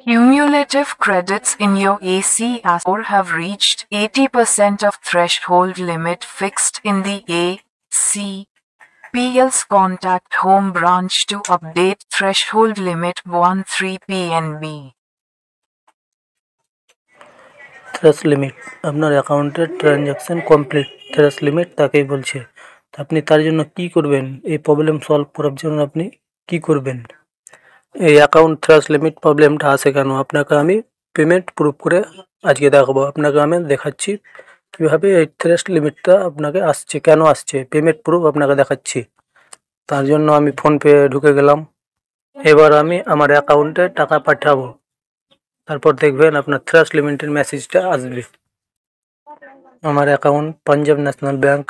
Cumulative credits in your AC score have reached 80% of threshold limit fixed in the ACPL's contact home branch to update threshold limit 13 PNB. Thresh limit আপনার অ্যাকাউন্টের transaction complete thresh limit তাকেই বলছে। তো আপনি তার জন্য কি করবেন, এই প্রবলেম সলভ করার জন্য আপনি কি করবেন, এই অ্যাকাউন্ট থ্রেশ লিমিট প্রবলেমটা আসে কেন, আপনাকে আমি পেমেন্ট প্রুফ করে আজকে দেখাবো। আপনাকে আমি দেখাচ্ছি কীভাবে এই থ্রেশ লিমিটটা আপনাকে আসছে, কেন আসছে, পেমেন্ট প্রুফ আপনাকে দেখাচ্ছি। তার জন্য আমি ফোনপে ঢুকে গেলাম। এবার আমি আমার অ্যাকাউন্টে টাকা পাঠাবো, তারপর দেখবেন আপনার থ্রেশ লিমিটের মেসেজটা আসবে। আমার অ্যাকাউন্ট পাঞ্জাব ন্যাশনাল ব্যাঙ্ক,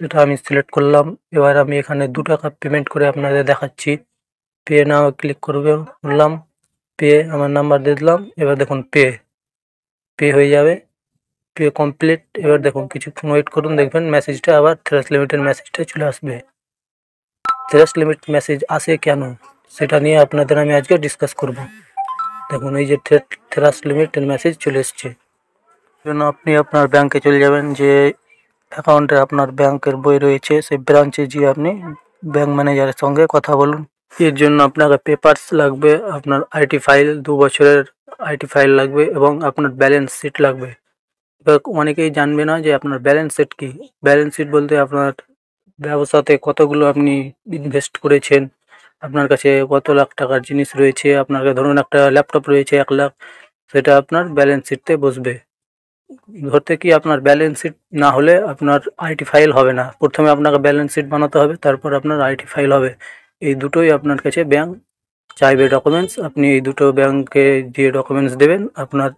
এটা আমি সিলেক্ট করলাম। এবার আমি এখানে 2 টাকা পেমেন্ট করে আপনাদের দেখাচ্ছি। পে নাও ক্লিক করলাম, পে আমার নাম্বার দিয়ে দিলাম। এবার দেখুন পে হয়ে যাবে, পে কমপ্লিট। এবার দেখুন কিছুক্ষণ ওয়েট করুন, দেখবেন মেসেজটা আবার থ্রেশ লিমিটের মেসেজটা চলে আসবে। থ্রেশ লিমিট মেসেজ আসে কেন সেটা নিয়ে আপনাদের আমি আজকে ডিসকাস করব। দেখুন এই যে থ্রেশ লিমিটের মেসেজ চলে এসছে। জন্য আপনি আপনার ব্যাংকে চলে যাবেন, যে অ্যাকাউন্টে আপনার ব্যাংকের বই রয়েছে সেই ব্রাঞ্চে গিয়ে আপনি ব্যাংক ম্যানেজারের সঙ্গে কথা বলুন। এর জন্য আপনাকে পেপারস লাগবে, আপনার আইটি ফাইল, 2 বছরের আইটি ফাইল লাগবে এবং আপনার ব্যালেন্স শিট লাগবে। এবার অনেকেই জানবে না যে আপনার ব্যালেন্স শিট কি। ব্যালেন্স শিট বলতে আপনার ব্যবসাতে কতগুলো আপনি ইনভেস্ট করেছেন, আপনার কাছে কত লাখ টাকার জিনিস রয়েছে, আপনার ধরুন একটা ল্যাপটপ রয়েছে 1 লাখ, সেটা আপনার ব্যালেন্স শিটতে বসবে। ধরতে কি আপনার ব্যালেন্স শিট না হলে আপনার আইটি ফাইল হবে না। প্রথমে আপনাকে ব্যালেন্স শিট বানাতে হবে, তারপর আপনার আইটি ফাইল হবে। এই দুটোই আপনার কাছে ব্যাংক চাইবে ডকুমেন্টস। আপনি এই দুটো ব্যাংকে যে ডকুমেন্টস দেবেন আপনার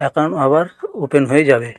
অ্যাকাউন্ট আবার ওপেন হয়ে যাবে।